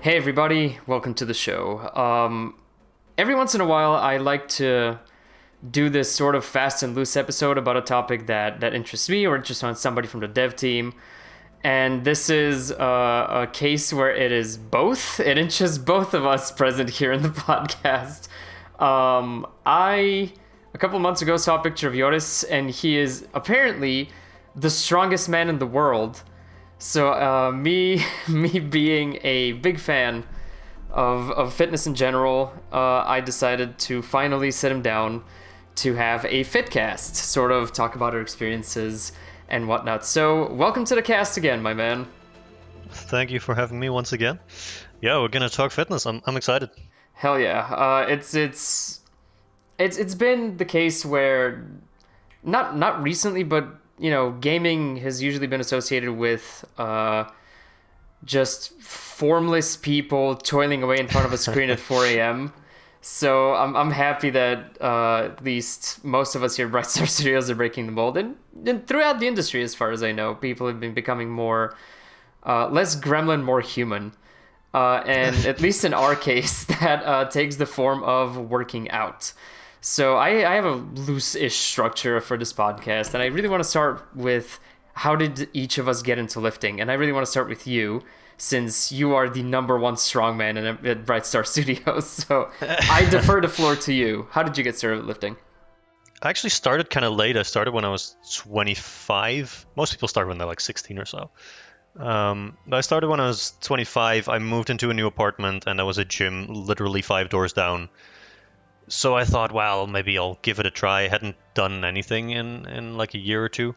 Hey everybody, welcome to the show. Every once in a while, I like to do this sort of fast and loose episode about a topic that interests me or interests on somebody from the dev team. And this is a case where it is both. It interests both of us present here in the podcast. A couple months ago, saw a picture of Joris, and he is apparently the strongest man in the world. So me being a big fan of fitness in general, I decided to finally sit him down to have a Fitcast, sort of talk about our experiences and whatnot. So welcome to the cast again, my man. Thank you for having me once again. Yeah, we're gonna talk fitness. I'm excited. Hell yeah. It's been the case where not recently, but gaming has usually been associated with just formless people toiling away in front of a screen at 4 a.m. So I'm happy that at least most of us here at Bright Star Studios are breaking the mold. And throughout the industry, as far as I know, people have been becoming more, less gremlin, more human. And at least in our case, that takes the form of working out. So I have a loose-ish structure for this podcast, and I really want to start with how did each of us get into lifting? And I really want to start with you, since you are the number one strongman at Bright Star Studios. So I defer the floor to you. How did you get started lifting? I actually started kind of late. I started when I was 25. Most people start when they're like 16 or so. But I started when I was 25. I moved into a new apartment, and there was a gym literally 5 doors down. So I thought, well, maybe I'll give it a try. I hadn't done anything in like a year or two.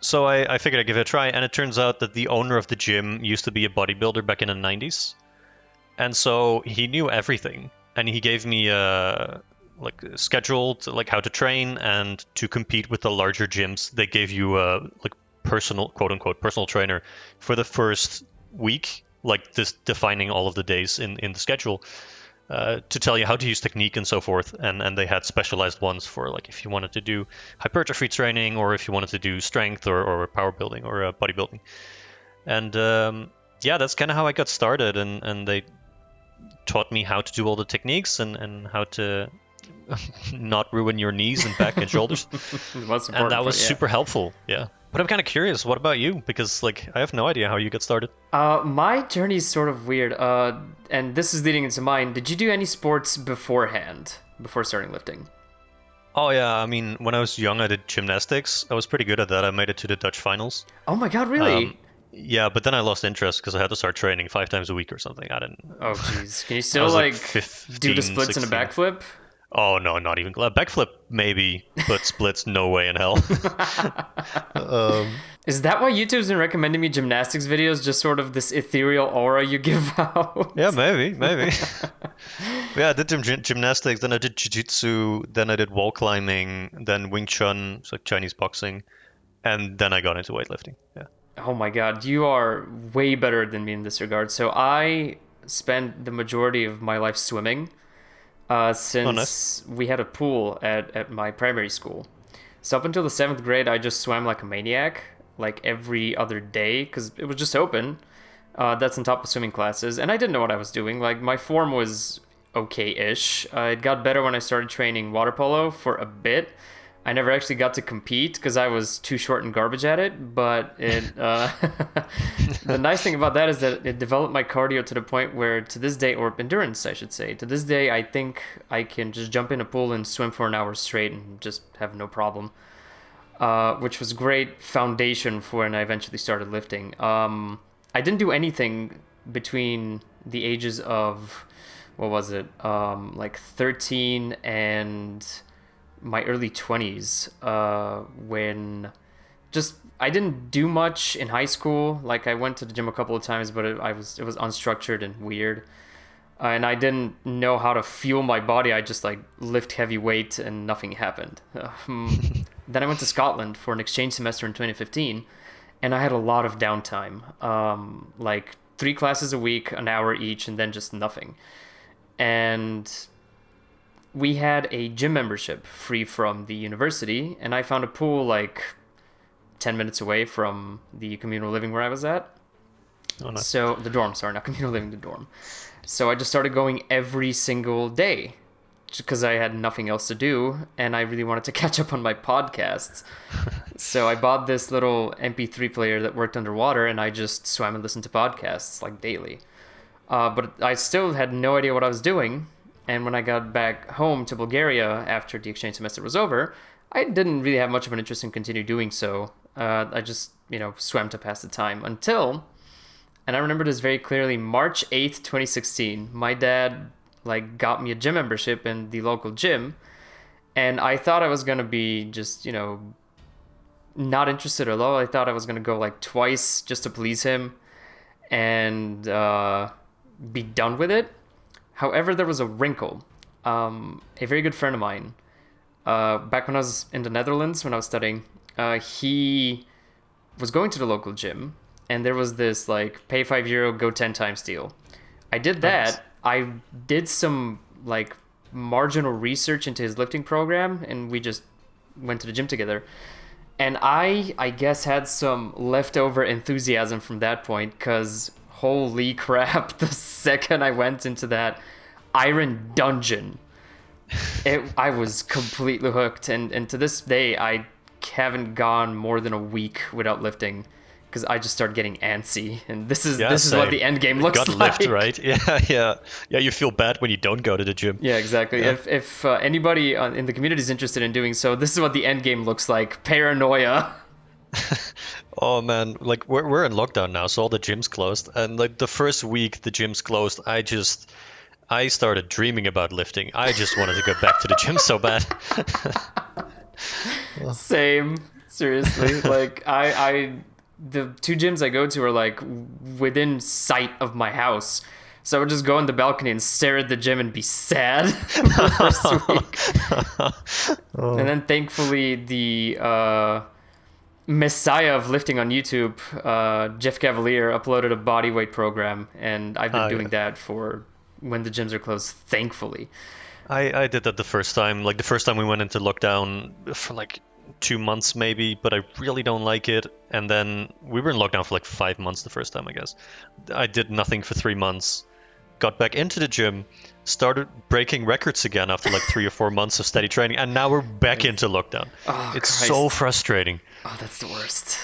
So I figured I'd give it a try, and it turns out that the owner of the gym used to be a bodybuilder back in the 90s. And so he knew everything, and he gave me a scheduled like how to train, and to compete with the larger gyms, they gave you a like personal, quote unquote, personal trainer for the first week, like this defining all of the days in the schedule. To tell you how to use technique and so forth, and they had specialized ones for like if you wanted to do hypertrophy training, or if you wanted to do strength or power building or bodybuilding. And yeah, that's kind of how I got started, and they taught me how to do all the techniques and how to not ruin your knees and back and shoulders. And that was super helpful. Yeah. But I'm kind of curious, what about you? Because like I have no idea how you got started. My journey is sort of weird. And this is leading into mine. Did you do any sports beforehand, before starting lifting? Oh yeah, I mean, when I was young, I did gymnastics. I was pretty good at that. I made it to the Dutch finals. Oh my god, really? Yeah, but then I lost interest because I had to start training 5 times a week or something. I didn't. Oh jeez, can you still like 15, do the splits 16. And a backflip? Oh no, not even backflip maybe, but splits no way in hell. Is that why YouTube's been recommending me gymnastics videos? Just sort of this ethereal aura you give out? Yeah, maybe. Yeah, I did gymnastics, then I did jiu-jitsu, then I did wall climbing, then Wing Chun, it's like Chinese boxing, and then I got into weightlifting. Yeah. Oh my god, you are way better than me in this regard. So I spent the majority of my life swimming. Since we had a pool at my primary school. So up until the 7th grade, I just swam like a maniac, like every other day, because it was just open. That's on top of swimming classes, and I didn't know what I was doing. Like, my form was okay-ish. It got better when I started training water polo for a bit. I never actually got to compete because I was too short and garbage at it, but the nice thing about that is that it developed my cardio to the point where to this day, or endurance I should say, to this day I think I can just jump in a pool and swim for an hour straight and just have no problem, which was great foundation for when I eventually started lifting. I didn't do anything between the ages of, what was it, like 13 and my early 20s, when just I didn't do much in high school. Like I went to the gym a couple of times, but it was unstructured and weird, and I didn't know how to fuel my body. I just like lift heavy weight and nothing happened. Then I went to Scotland for an exchange semester in 2015, and I had a lot of downtime, like 3 classes a week, an hour each, and then just nothing. And we had a gym membership free from the university, and I found a pool like 10 minutes away from the communal living where I was at. Oh, nice. So the dorm, sorry, not communal living, the dorm. So I just started going every single day, just because I had nothing else to do, and I really wanted to catch up on my podcasts. So I bought this little MP3 player that worked underwater, and I just swam and listened to podcasts like daily. But I still had no idea what I was doing. And when I got back home to Bulgaria after the exchange semester was over, I didn't really have much of an interest in continue doing so. I just, swam to pass the time until, and I remember this very clearly, March 8th, 2016, my dad got me a gym membership in the local gym. And I thought I was going to be just, not interested at all. I thought I was going to go twice just to please him and be done with it. However, there was a wrinkle. A very good friend of mine, back when I was in the Netherlands, when I was studying, he was going to the local gym, and there was this pay €5, go 10 times deal. I did that. Nice. I did some marginal research into his lifting program, and we just went to the gym together. And I guess had some leftover enthusiasm from that point, because holy crap, the second I went into that iron dungeon, I was completely hooked. And to this day, I haven't gone more than a week without lifting, because I just start getting antsy. And this is what the end game looks like. Lift, right? Yeah. You feel bad when you don't go to the gym. Yeah, exactly. Yeah. If anybody in the community is interested in doing so, this is what the end game looks like. Paranoia. Oh man, we're in lockdown now, so all the gyms closed, and the first week the gyms closed, I started dreaming about lifting. I just wanted to go back to the gym so bad. Same, seriously. The two gyms I go to are within sight of my house, so I would just go on the balcony and stare at the gym and be sad for the first week. And then thankfully the messiah of lifting on YouTube, Jeff Cavalier, uploaded a bodyweight program, and I've been doing that for when the gyms are closed, thankfully. I did that the first time. The first time we went into lockdown for 2 months maybe, but I really don't like it. And then we were in lockdown for 5 months the first time, I guess. I did nothing for 3 months, got back into the gym, started breaking records again after 3 or 4 months of steady training, and now we're back into lockdown. Oh, it's Christ. So frustrating. Oh, that's the worst.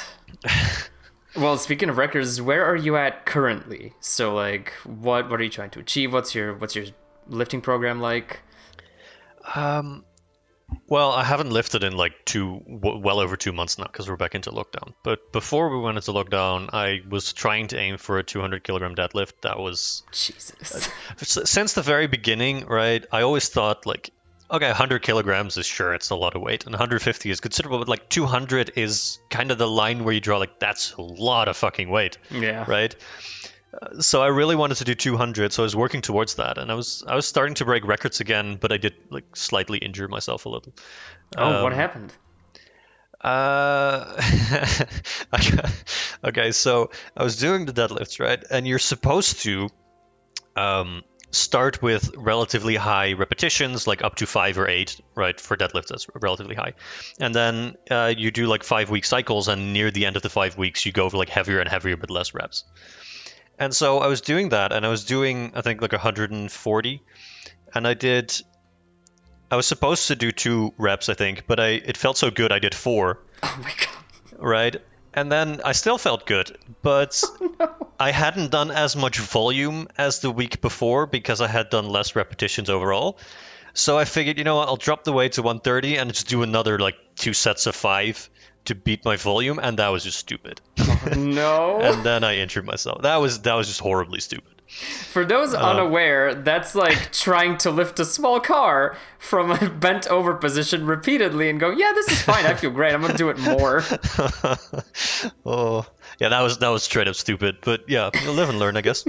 Well, speaking of records, where are you at currently? So what are you trying to achieve? What's your lifting program like? Well, I haven't lifted in well over 2 months now, because we're back into lockdown. But before we went into lockdown, I was trying to aim for a 200 kilogram deadlift. That was Jesus. Since the very beginning, right? I always thought okay, 100 kilograms is sure, it's a lot of weight, and 150 is considerable, but 200 is kind of the line where you draw that's a lot of fucking weight. Yeah. Right. So I really wanted to do 200, so I was working towards that, and I was starting to break records again, but I did slightly injure myself a little. Oh, what happened? Okay, so I was doing the deadlifts, right? And you're supposed to start with relatively high repetitions, up to 5 or 8, right? For deadlifts, that's relatively high. And then you do 5-week cycles, and near the end of the 5 weeks, you go for heavier and heavier but less reps. And so I was doing that, and I was doing, I think, 140. And I was supposed to do 2 reps, I think, but it felt so good, I did 4. Oh my God. Right? And then I still felt good, but I hadn't done as much volume as the week before because I had done less repetitions overall. So I figured, you know what, I'll drop the weight to 130 and just do another 2 sets of 5 to beat my volume, and that was just stupid. Oh, no. And then I injured myself. That was just horribly stupid. For those unaware, that's trying to lift a small car from a bent over position repeatedly and go, yeah, this is fine, I feel great, I'm gonna do it more. Oh, yeah, that was straight up stupid. But yeah, you'll live and learn, I guess.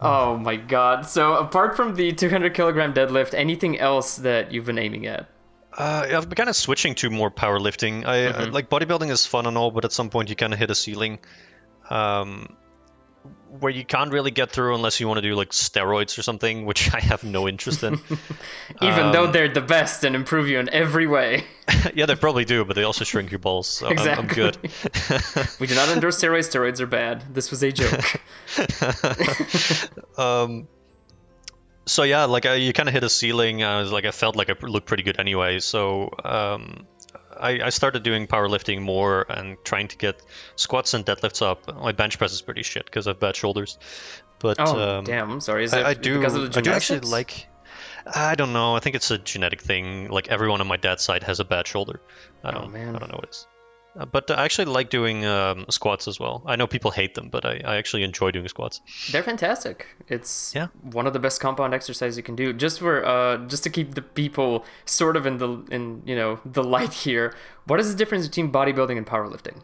Oh my God. So apart from the 200 kilogram deadlift, anything else that you've been aiming at? I've been kind of switching to more powerlifting. I bodybuilding is fun and all, but at some point you kind of hit a ceiling. where you can't really get through unless you want to do like steroids or something, which I have no interest in. Even though they're the best and improve you in every way. Yeah, they probably do, but they also shrink your balls, so Exactly. I'm good. We do not endorse steroids. Steroids are bad. This was a joke. So yeah, like you kind of hit a ceiling. I felt like I looked pretty good anyway. So I started doing powerlifting more and trying to get squats and deadlifts up. My bench press is pretty shit because I have bad shoulders. But damn, I'm sorry. Is it I do. because of the I do actually gymnastics? like. I don't know. I think it's a genetic thing. Like everyone on my dad's side has a bad shoulder. I don't know what it is. But I actually like doing squats as well. I know people hate them, but I actually enjoy doing squats. They're fantastic. It's one of the best compound exercises you can do. Just to keep the people sort of in the light here. What is the difference between bodybuilding and powerlifting?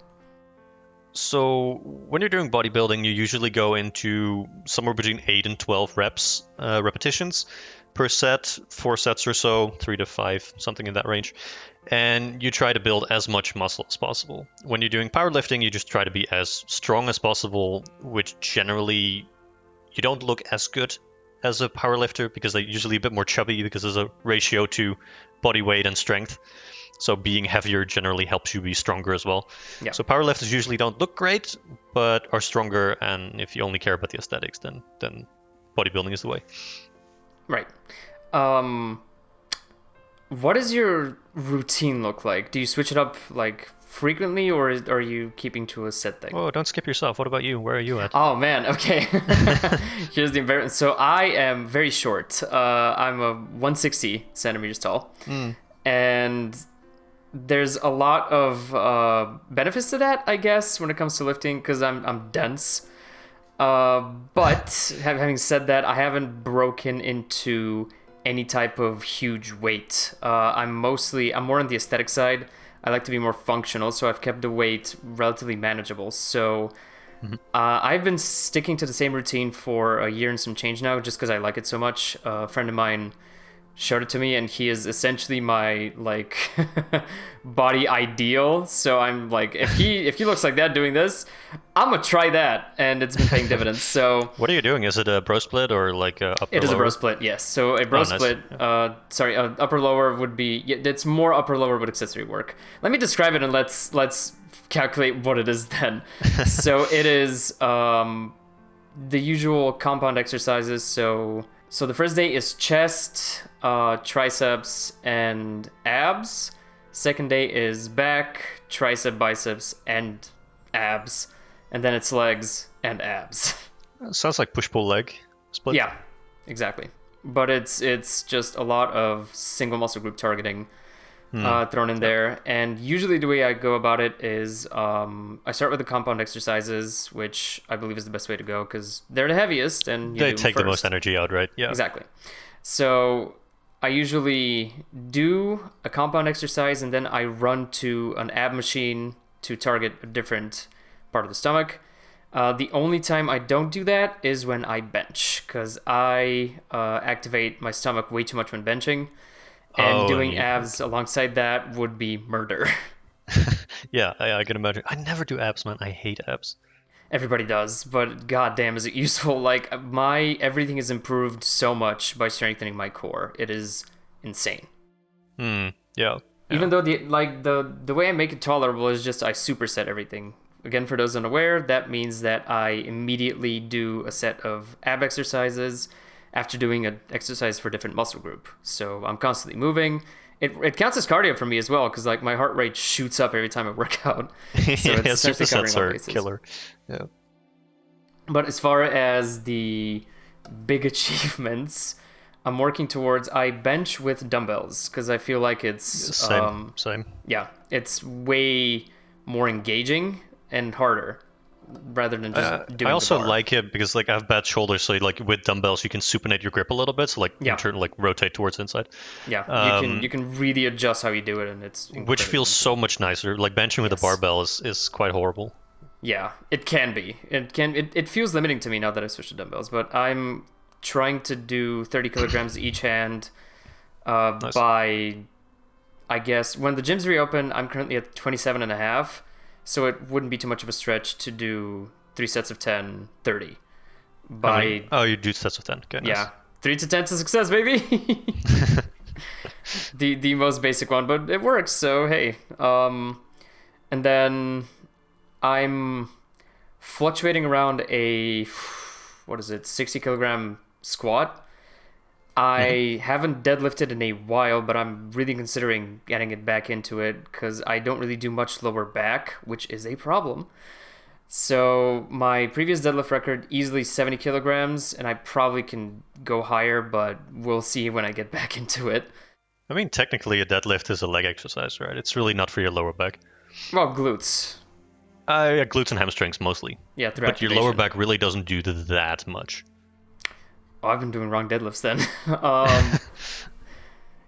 So when you're doing bodybuilding, you usually go into somewhere between 8 and 12 repetitions per set, 4 sets or so, 3 to 5, something in that range. And you try to build as much muscle as possible. When you're doing powerlifting, you just try to be as strong as possible, which generally you don't look as good as a powerlifter because they're usually a bit more chubby because there's a ratio to body weight and strength. So being heavier generally helps you be stronger as well. Yeah. So powerlifters usually don't look great, but are stronger. And if you only care about the aesthetics, then bodybuilding is the way. Right. What does your routine look like? Do you switch it up like frequently, or are you keeping to a set thing? Oh, don't skip yourself. What about you? Where are you at? Oh man, okay. Here's the embarrassment. So I am very short. I'm a 160 centimeters tall, and there's a lot of benefits to that, I guess, when it comes to lifting, because I'm dense. But having said that, I haven't broken into any type of huge weight. I'm more on the aesthetic side. I like to be more functional, so I've kept the weight relatively manageable. So I've been sticking to the same routine for a year and some change now, just because I like it so much. A friend of mine showed it to me, and he is essentially my like body ideal. So I'm like, if he looks like that doing this, I'm gonna try that, and it's been paying dividends. So what are you doing? Is it a bro split or like a upper it is lower? a bro split, yes. So a bro split. Sorry, upper lower would be. It's more upper lower with accessory work. Let me describe it, and let's calculate what it is then. So it is the usual compound exercises. So the first day is chest, triceps, and abs. Second day is back, tricep, biceps, and abs. And then it's legs and abs. Sounds like push-pull leg split. Yeah, exactly. But it's just a lot of single muscle group targeting thrown in there. And usually the way I go about it is I start with the compound exercises, which I believe is the best way to go because they're the heaviest and they take the most energy out, right? Yeah. Exactly. So I usually do a compound exercise and then I run to an ab machine to target a different part of the stomach. The only time I don't do that is when I bench because I activate my stomach way too much when benching. And doing abs alongside that would be murder. Yeah, I can imagine. I never do abs, man. I hate abs. Everybody does, but goddamn, is it useful? Like everything is improved so much by strengthening my core. It is insane. Yeah. Even though the way I make it tolerable is just I superset everything. Again, for those unaware, that means that I immediately do a set of ab exercises after doing an exercise for a different muscle group. So I'm constantly moving. It counts as cardio for me as well, because like my heart rate shoots up every time I work out. So it's supersets are killer. Yeah. But as far as the big achievements, I'm working towards I bench with dumbbells because I feel like it's same. Yeah, it's way more engaging and harder rather than just doing. I also the bar. like it because like I have bad shoulders, so like with dumbbells you can supinate your grip a little bit, so like you turn like rotate towards inside. Yeah, you can really adjust how you do it, and it's which feels so much nicer. Like benching with a barbell is quite horrible. Yeah, it can be. It feels limiting to me now that I switched to dumbbells, but I'm trying to do 30 kilograms each hand nice. By, I guess, when the gyms reopen, I'm currently at 27 and a half. So it wouldn't be too much of a stretch to do 3 sets of 10, 30. You do sets of 10. Okay, nice. Yeah, 3 to 10 to success, baby. the most basic one, but it works. So hey, and then I'm fluctuating around a 60 kilogram squat. I haven't deadlifted in a while, but I'm really considering getting it back into it because I don't really do much lower back, which is a problem. So my previous deadlift record, easily 70 kilograms, and I probably can go higher, but we'll see when I get back into it. I mean, technically a deadlift is a leg exercise, right? It's really not for your lower back. Well, glutes. Glutes and hamstrings mostly. Yeah, but your lower back really doesn't do that much. Oh, I've been doing wrong deadlifts then.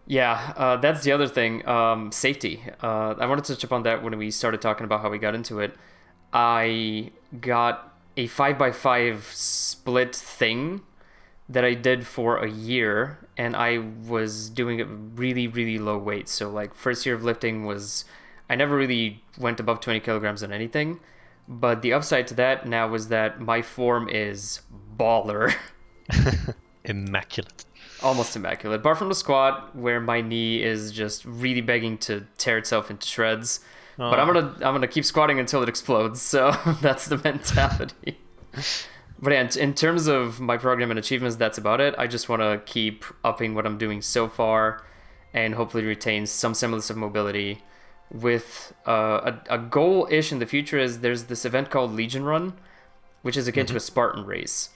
Yeah, that's the other thing. Safety. I wanted to touch upon that when we started talking about how we got into it. I got a 5x5 split thing that I did for a year, and I was doing it really, really low weight. So like first year of lifting I never really went above 20 kilograms on anything. But the upside to that now was that my form is baller. Immaculate. Almost immaculate. Apart from the squat, where my knee is just really begging to tear itself into shreds. Oh. But I'm gonna keep squatting until it explodes. So that's the mentality. But yeah, in terms of my program and achievements, that's about it. I just want to keep upping what I'm doing so far, and hopefully retain some semblance of mobility. With a goal-ish in the future is there's this event called Legion Run, which is akin to a Spartan race.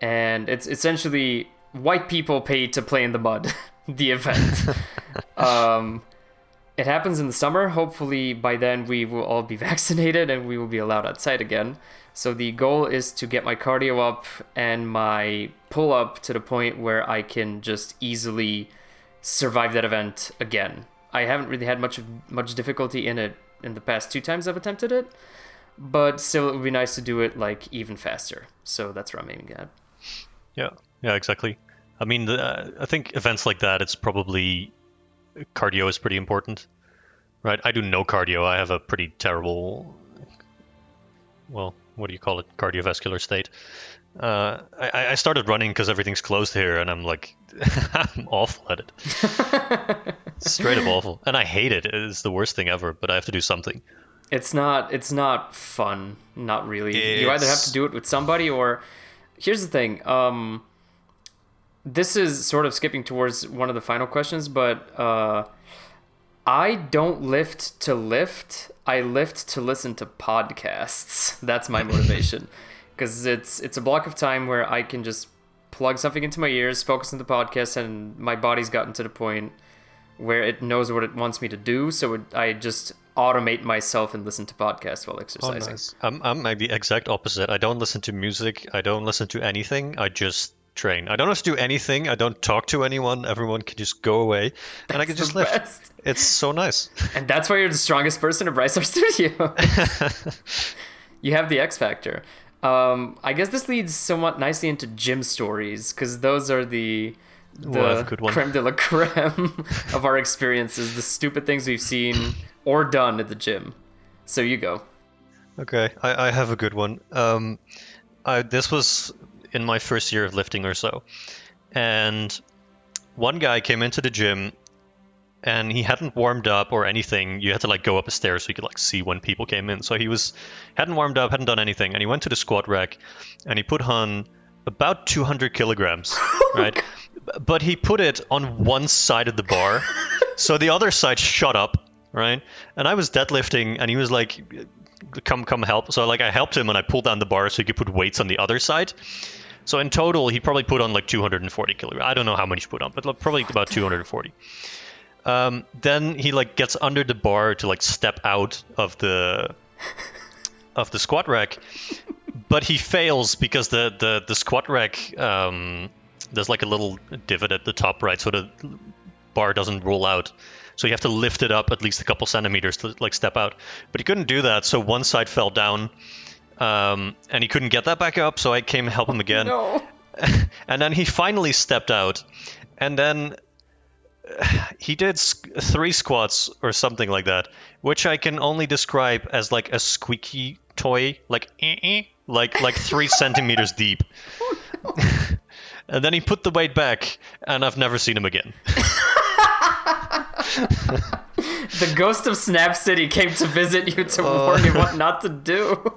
And it's essentially white people paid to play in the mud, the event. It happens in the summer. Hopefully by then we will all be vaccinated and we will be allowed outside again. So the goal is to get my cardio up and my pull up to the point where I can just easily survive that event again. I haven't really had much difficulty in it in the past 2 times I've attempted it, but still it would be nice to do it like even faster. So that's what I'm aiming at. Yeah, exactly. I mean, I think events like that, it's probably cardio is pretty important, right? I do no cardio. I have a pretty terrible, well, what do you call it? Cardiovascular state. I started running because everything's closed here, and I'm like, I'm awful at it. Straight up awful, and I hate it. It's the worst thing ever. But I have to do something. It's not fun. Not really. You either have to do it with somebody, or here's the thing. This is sort of skipping towards one of the final questions, but I don't lift to lift. I lift to listen to podcasts. That's my motivation. Because it's a block of time where I can just plug something into my ears, focus on the podcast, and my body's gotten to the point where it knows what it wants me to do, so I just automate myself and listen to podcasts while exercising. Oh, nice. I'm like the exact opposite. I don't listen to music. I don't listen to anything. I just train. I don't have to do anything. I don't talk to anyone. Everyone can just go away, and I can just lift. Best. It's so nice. And that's why you're the strongest person in Brightstar Studios. You have the X factor. I guess this leads somewhat nicely into gym stories, because those are the creme de la creme of our experiences, the stupid things we've seen or done at the gym. So you go. Okay, I have a good one. This was in my first year of lifting or so, and one guy came into the gym and he hadn't warmed up or anything. You had to like go up a stair so you could like see when people came in. So he hadn't warmed up, hadn't done anything, and he went to the squat rack and he put on about 200 kilograms, right? But he put it on one side of the bar, so the other side shut up, right? And I was deadlifting, and he was like, "Come help!" So like I helped him, and I pulled down the bar so he could put weights on the other side. So in total, he probably put on like 240 kilograms. I don't know how much he put on, but probably about 240. Then he like gets under the bar to like step out of the squat rack, but he fails because the squat rack there's like a little divot at the top, right? So the bar doesn't roll out. So you have to lift it up at least a couple centimeters to like step out. But he couldn't do that, so one side fell down, and he couldn't get that back up. So I came to help him again. No. And then he finally stepped out, and then he did 3 squats or something like that, which I can only describe as like a squeaky toy, like 3 centimeters deep. And then he put the weight back, and I've never seen him again. The ghost of Snap City came to visit you to warn you what not to do.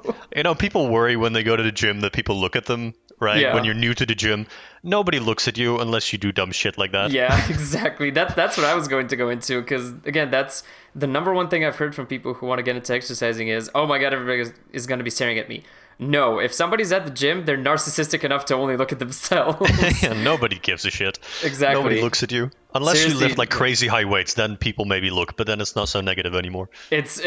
People worry when they go to the gym that people look at them, right? Yeah. When you're new to the gym, nobody looks at you unless you do dumb shit like that. Yeah, exactly. That's what I was going to go into, because, again, that's the number one thing I've heard from people who want to get into exercising is, oh my god, everybody is going to be staring at me. No, if somebody's at the gym, they're narcissistic enough to only look at themselves. Yeah, nobody gives a shit. Exactly. Nobody looks at you. Unless Seriously, you lift like crazy high weights, then people maybe look, but then it's not so negative anymore. It's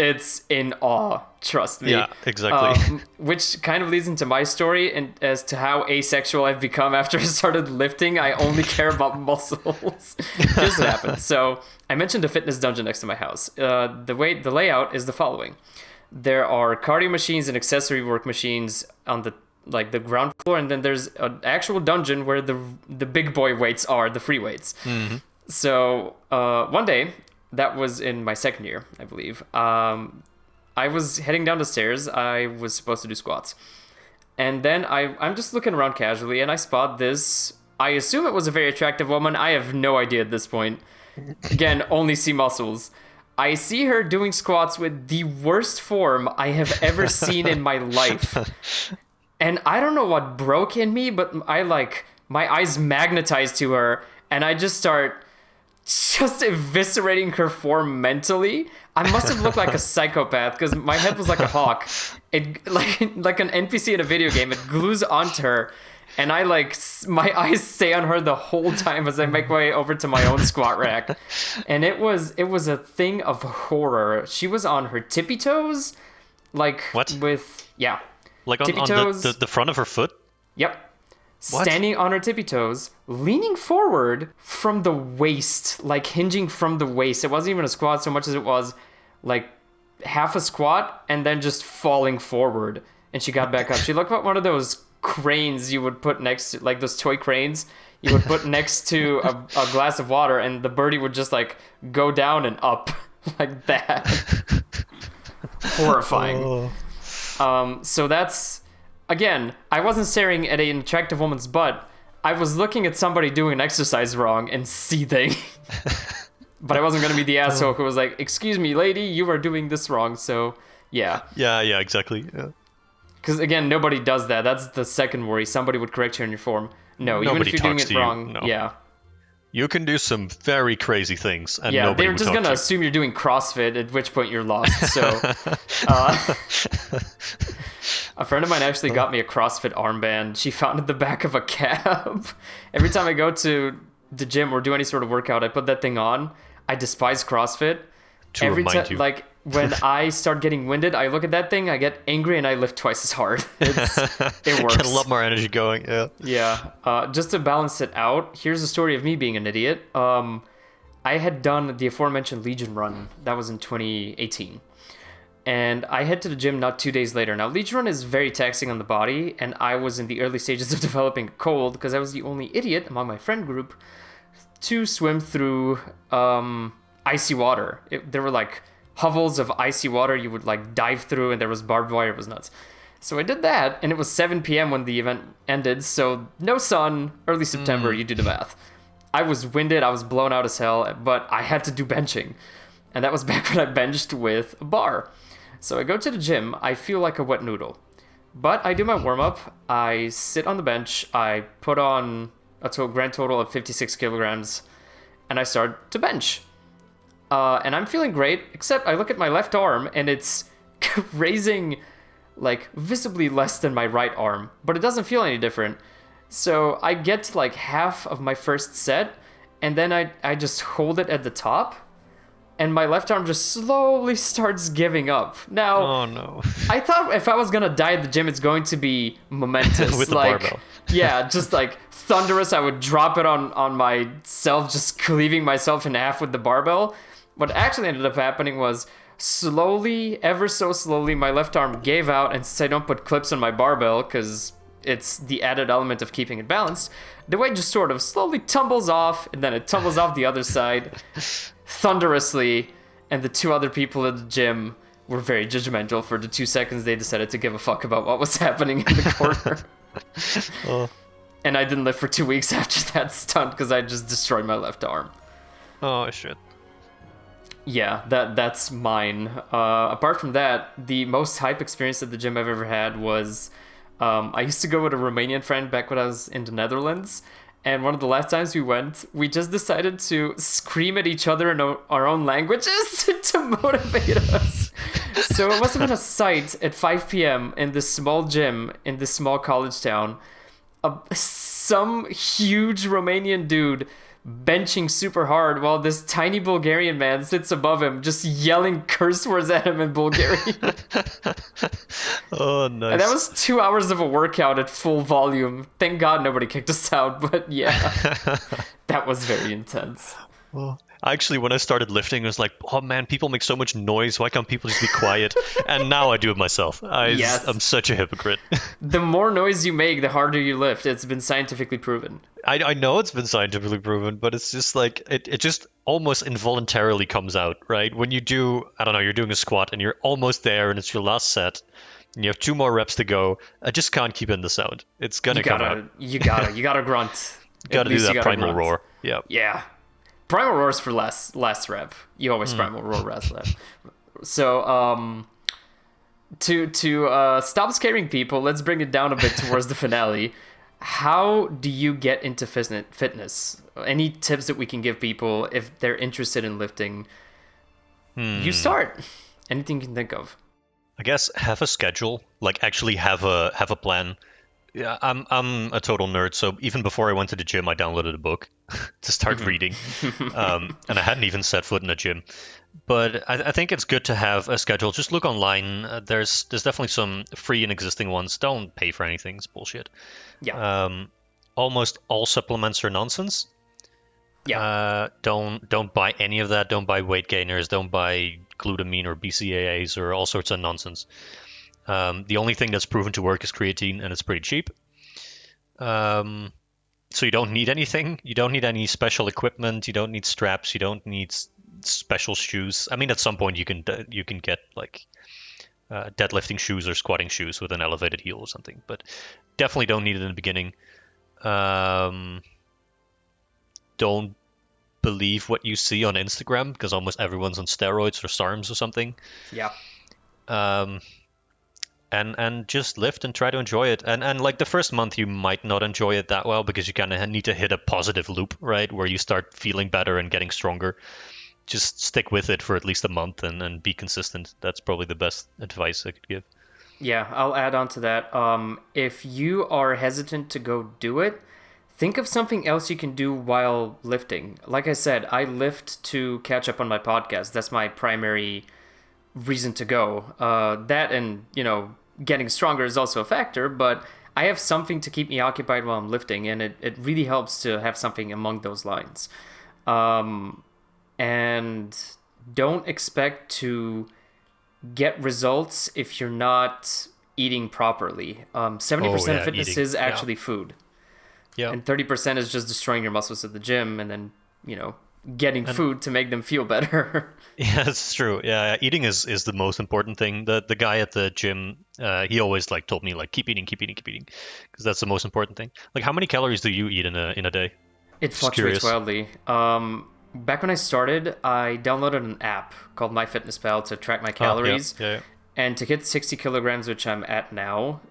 in awe, trust me. Yeah, exactly. Which kind of leads into my story and as to how asexual I've become after I started lifting. I only care about muscles. Here's what happened. So I mentioned a fitness dungeon next to my house. The layout is the following. There are cardio machines and accessory work machines on the ground floor, and then there's an actual dungeon where the big boy weights are, the free weights. Mm-hmm. So one day, that was in my second year, I believe, I was heading down the stairs. I was supposed to do squats. And then I'm just looking around casually, and I spot this. I assume it was a very attractive woman. I have no idea at this point. Again, only see muscles. I see her doing squats with the worst form I have ever seen in my life. And I don't know what broke in me, but my eyes magnetized to her, and I just start eviscerating her form mentally. I must have looked like a psychopath because my head was like a hawk. It like an NPC in a video game. It glues onto her, and my eyes stay on her the whole time as I make my way over to my own squat rack. And it was a thing of horror. She was on her tippy toes, like what? Yeah. Like on the front of her foot? Yep. What? Standing on her tippy toes, leaning forward from the waist, like hinging from the waist. It wasn't even a squat so much as it was like half a squat and then just falling forward. And she got back up. She looked like one of those cranes you would put next to, like those toy cranes you would put next to a glass of water, and the birdie would just like go down and up like that. Horrifying. So that's, again, I wasn't staring at an attractive woman's butt. I was looking at somebody doing an exercise wrong and seething. But I wasn't going to be the asshole who was like, excuse me, lady, you are doing this wrong. So, yeah. Yeah, exactly. Yeah. Because, again, nobody does that. That's the second worry. Somebody would correct you on your form. No, nobody, even if you're doing it wrong, no. Yeah. You can do some very crazy things, and yeah, nobody they're just gonna assume you're doing CrossFit, at which point you're lost. So, a friend of mine actually got me a CrossFit armband. She found it in the back of a cab. Every time I go to the gym or do any sort of workout, I put that thing on. I despise CrossFit. Every time, like when I start getting winded, I look at that thing, I get angry, and I lift twice as hard. It works. Get a lot more energy going. Yeah. Yeah. Just to balance it out, here's the story of me being an idiot. I had done the aforementioned Legion run. That was in 2018. And I head to the gym not 2 days later. Now, Legion run is very taxing on the body, and I was in the early stages of developing a cold because I was the only idiot among my friend group to swim through icy water. There were like hovels of icy water you would like dive through, and there was barbed wire. It was nuts. So I did that, and it was 7 p.m. when the event ended, so no sun, early September, you do the math. I was winded, I was blown out as hell, but I had to do benching. And that was back when I benched with a bar. So I go to the gym, I feel like a wet noodle. But I do my warm-up, I sit on the bench, I put on a grand total of 56 kilograms, and I start to bench. And I'm feeling great, except I look at my left arm, and it's raising like visibly less than my right arm, but it doesn't feel any different. So I get to like half of my first set, and then I just hold it at the top, and my left arm just slowly starts giving up. Now, oh no. I thought if I was gonna die at the gym, it's going to be momentous. With the barbell. Yeah, just like thunderous. I would drop it on myself, just cleaving myself in half with the barbell. What actually ended up happening was slowly, ever so slowly, my left arm gave out, and since I don't put clips on my barbell because it's the added element of keeping it balanced, the weight just sort of slowly tumbles off, and then it tumbles off the other side thunderously, and the two other people at the gym were very judgmental for the 2 seconds they decided to give a fuck about what was happening in the corner. Oh. And I didn't lift for 2 weeks after that stunt because I just destroyed my left arm. Oh, shit. Yeah, that's mine. Apart from that, the most hype experience at the gym I've ever had was I used to go with a Romanian friend back when I was in the Netherlands. And one of the last times we went, we just decided to scream at each other in our own languages to motivate us. So it must have been a sight at 5 p.m. in this small gym in this small college town. Some huge Romanian dude benching super hard while this tiny Bulgarian man sits above him just yelling curse words at him in Bulgarian. Oh, nice. And that was 2 hours of a workout at full volume. Thank God nobody kicked us out, but yeah, that was very intense. Well, actually, when I started lifting, I was like, oh man, people make so much noise. Why can't people just be quiet? And now I do it myself. I'm such a hypocrite. The more noise you make, the harder you lift. It's been scientifically proven. I know it's been scientifically proven, but it's just like, it just almost involuntarily comes out, right? When you do, I don't know, you're doing a squat and you're almost there and it's your last set and you have 2 more reps to go. I just can't keep in the sound. It's gonna come out. You gotta grunt. Gotta do that primal roar. Yeah. Yeah. Primal roar is for last rep. You always primal roar last rep. So, to stop scaring people, let's bring it down a bit towards the finale. How do you get into fitness? Any tips that we can give people if they're interested in lifting? You start. Anything you can think of. I guess have a schedule. Like actually have a plan. Yeah, I'm a total nerd, so even before I went to the gym, I downloaded a book to start reading, and I hadn't even set foot in a gym. But I think it's good to have a schedule. Just look online. There's definitely some free and existing ones. Don't pay for anything. It's bullshit. Yeah. Almost all supplements are nonsense. Yeah. Don't buy any of that. Don't buy weight gainers. Don't buy glutamine or BCAAs or all sorts of nonsense. The only thing that's proven to work is creatine, and it's pretty cheap. So you don't need anything. You don't need any special equipment. You don't need straps. You don't need special shoes. I mean, at some point you can get like deadlifting shoes or squatting shoes with an elevated heel or something, but definitely don't need it in the beginning. Don't believe what you see on Instagram because almost everyone's on steroids or SARMs or something. Yeah. And just lift and try to enjoy it. And like the first month, you might not enjoy it that well because you kind of need to hit a positive loop, right? Where you start feeling better and getting stronger. Just stick with it for at least a month and be consistent. That's probably the best advice I could give. Yeah, I'll add on to that. If you are hesitant to go do it, think of something else you can do while lifting. Like I said, I lift to catch up on my podcast. That's my primary reason to go. That and, getting stronger is also a factor, but I have something to keep me occupied while I'm lifting, and it really helps to have something among those lines. And don't expect to get results if you're not eating properly. 70% of fitness is actually food. Yeah. And 30% is just destroying your muscles at the gym and then, getting food to make them feel better. Yeah, it's true. Yeah, eating is the most important thing. The guy at the gym, he always told me keep eating, because that's the most important thing. Like, how many calories do you eat in a day? It fluctuates wildly. Back when I started, I downloaded an app called MyFitnessPal to track my calories. Yeah. And to hit 60 kilograms, which I'm at now,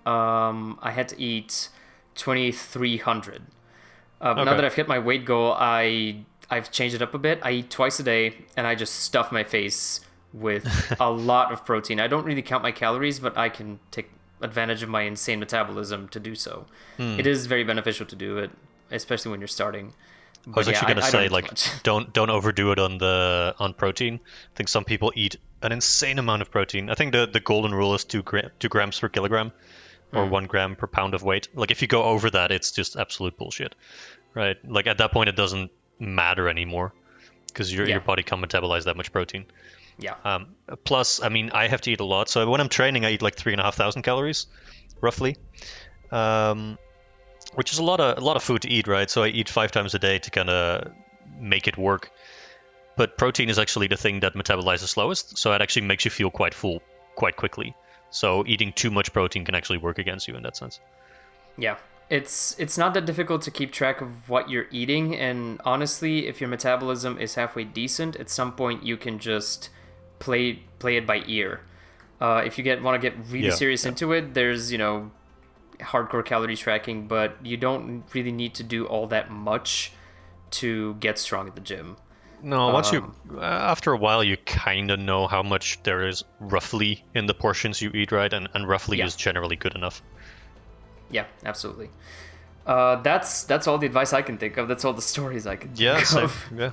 I had to eat 2,300. Now that I've hit my weight goal, I've changed it up a bit. I eat twice a day, and I just stuff my face with a lot of protein. I don't really count my calories, but I can take advantage of my insane metabolism to do so. It is very beneficial to do it, especially when you're starting. But I was actually going to say, don't overdo it on protein. I think some people eat an insane amount of protein. I think the golden rule is 2 grams per kilogram, or 1 gram per pound of weight. Like, if you go over that, it's just absolute bullshit, right? Like, at that point, it doesn't matter anymore because your body can't metabolize that much protein. Yeah. Plus, I mean, I have to eat a lot. So when I'm training, I eat 3,500 calories, roughly, which is a lot of food to eat, right? So I eat 5 times a day to kind of make it work. but protein is actually the thing that metabolizes slowest, so it actually makes you feel quite full quite quickly. So eating too much protein can actually work against you in that sense. Yeah. It's not that difficult to keep track of what you're eating, and honestly, if your metabolism is halfway decent, at some point you can just play it by ear. If you want to get really serious into it, there's hardcore calorie tracking, but you don't really need to do all that much to get strong at the gym. No, after a while, you kind of know how much there is roughly in the portions you eat, right? And roughly is generally good enough. Yeah, absolutely. That's all the advice I can think of. That's all the stories I can think of. Yeah.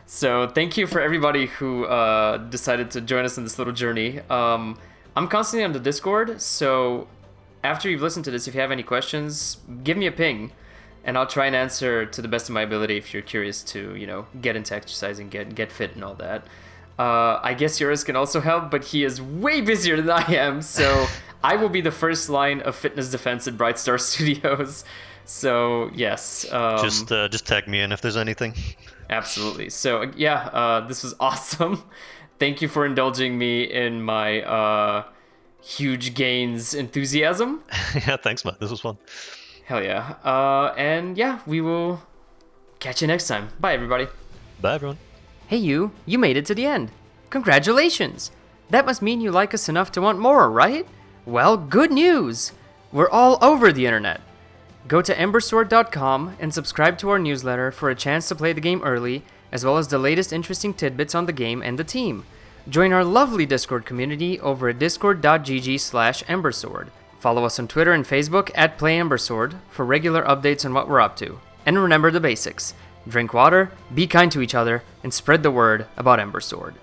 So thank you for everybody who decided to join us in this little journey. I'm constantly on the Discord, so after you've listened to this, if you have any questions, give me a ping, and I'll try and answer to the best of my ability if you're curious to, get into exercising, get fit and all that. I guess Joris can also help, but he is way busier than I am, so I will be the first line of fitness defense at Bright Star Studios. So, yes. Just tag me in if there's anything. Absolutely. So, this was awesome. Thank you for indulging me in my huge gains enthusiasm. Yeah, thanks, man. This was fun. Hell yeah. We will catch you next time. Bye, everybody. Bye, everyone. Hey, you made it to the end. Congratulations. That must mean you like us enough to want more, right? Well, good news. We're all over the internet. Go to embersword.com and subscribe to our newsletter for a chance to play the game early, as well as the latest interesting tidbits on the game and the team. Join our lovely Discord community over at discord.gg/embersword. Follow us on Twitter and Facebook at PlayEmbersword for regular updates on what we're up to. And remember the basics. Drink water, be kind to each other, and spread the word about Ember Sword.